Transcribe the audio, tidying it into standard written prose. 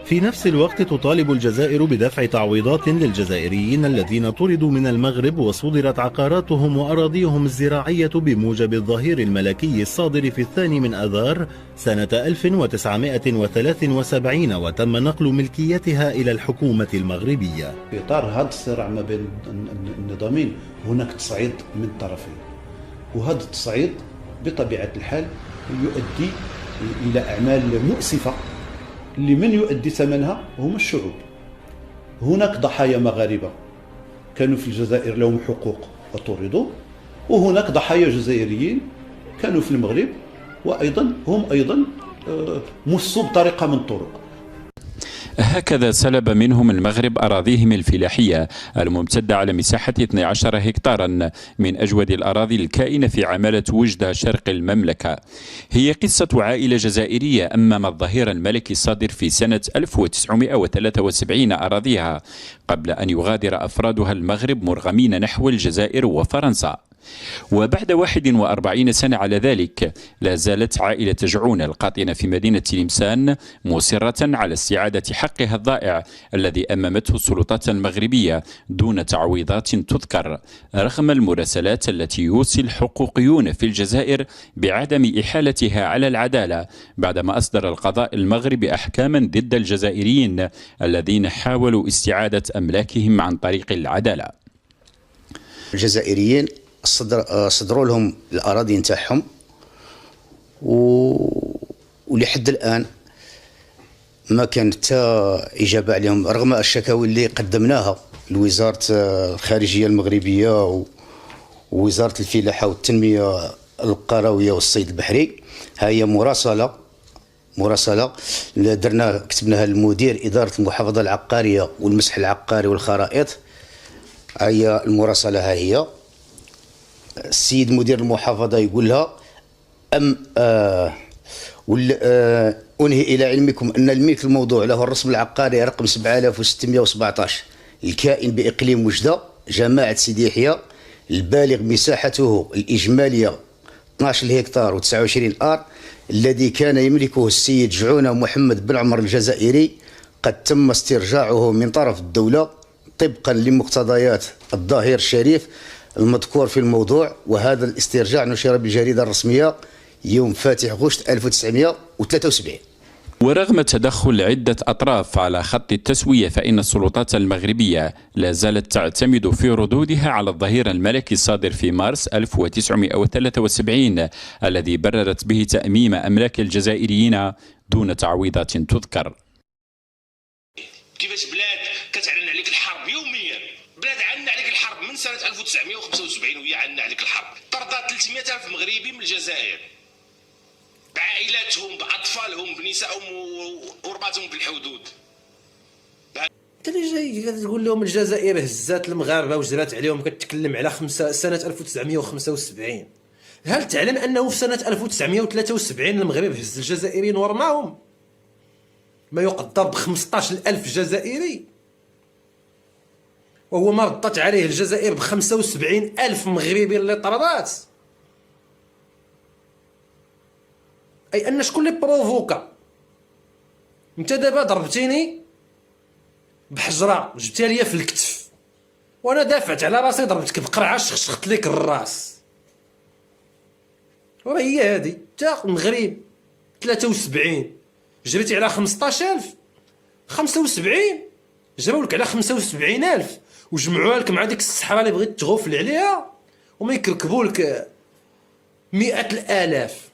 في نفس الوقت تطالب الجزائر بدفع تعويضات للجزائريين الذين طردوا من المغرب وصدرت عقاراتهم وأراضيهم الزراعية بموجب الظهير الملكي الصادر في 2 أذار سنة 1973، وتم نقل ملكيتها إلى الحكومة المغربية. في إطار هذا الصراع ما بين النظامين هناك تصعيد من طرفين، وهذا التصعيد بطبيعة الحال يؤدي إلى أعمال مؤسفة اللي من يؤدي ثمنها هم الشعوب. هناك ضحايا مغاربة كانوا في الجزائر لهم حقوق وطردوا، وهناك ضحايا جزائريين كانوا في المغرب وأيضا هم مسوا بطريقة من الطرق. هكذا سلب منهم المغرب أراضيهم الفلاحية الممتدة على مساحة 12 هكتارا من أجود الأراضي الكائنة في عمالة وجدة شرق المملكة. هي قصة عائلة جزائرية أمام الظهير الملكي الصادر في سنة 1973 أراضيها قبل أن يغادر أفرادها المغرب مرغمين نحو الجزائر وفرنسا. وبعد 41 سنة على ذلك لا زالت عائلة جعون القاطنة في مدينة تلمسان مصرة على استعادة حقها الضائع الذي أممته السلطات المغربية دون تعويضات تذكر، رغم المراسلات التي يوصي الحقوقيون في الجزائر بعدم إحالتها على العدالة بعدما أصدر القضاء المغربي أحكاما ضد الجزائريين الذين حاولوا استعادة أملاكهم عن طريق العدالة. الجزائريين صدروا لهم الأراضي نتاعهم ولحد الآن ما كانت حتى إجابة عليهم، رغم الشكاوي اللي قدمناها لوزارة الخارجية المغربية ووزارة الفلاحة والتنمية القروية والصيد البحري. هي مراسلة درنا كتبناها للمدير إدارة المحافظة العقارية والمسح العقاري والخرائط. هي المراسلة ها هي. السيد مدير المحافظة يقول لها أنهي إلى علمكم أن الملك الموضوع له الرسم العقاري رقم 7617 الكائن بإقليم وجدة جماعة سيدي يحيى، البالغ مساحته الإجمالية 12 هكتار و29 آر، الذي كان يملكه السيد جعونة محمد بن عمر الجزائري، قد تم استرجاعه من طرف الدولة طبقا لمقتضيات الظهير الشريف المذكور في الموضوع. وهذا الاسترجاع نشر بالجريدة الرسمية يوم فاتح غشت 1973. ورغم تدخل عدة أطراف على خط التسوية، فإن السلطات المغربية لا زالت تعتمد في ردودها على الظهير الملكي الصادر في مارس 1973 الذي بررت به تأميم أملاك الجزائريين دون تعويضات تذكر. كيفاش بلاد كتعلن عليك الحرب يوميا، بلاد عنا عليك الحرب من سنة 1975 وهي عنا عليك الحرب، طردت 300,000 مغربي من الجزائر بعائلاتهم بأطفالهم بنسائهم ورباطهم في الحدود. انت اللي جاي تقول لهم الجزائر هزات المغاربه وجرات عليهم، كتكلم على سنه 1975. هل تعلم انه في سنه 1973 المغرب هز الجزائريين ورماهم ما يقدر ب15,000 جزائري، وهو ما ردت عليه الجزائر ب75,000 مغربي اللي طردات. اي ان شكون اللي بروفوكا؟ انت دابا ضربتيني بحجره جبتها ليا في الكتف وانا دافعت على راسي، ضربتك بقرعه شخشخت لك الراس. وهي هادي تا المغرب 73 جريتي على 15,000، 75 جراو لك على 75,000 وجمعوها لك مع ديك الصحراء اللي بغيت تغفل عليها، وما يكركبوا لك 100,000.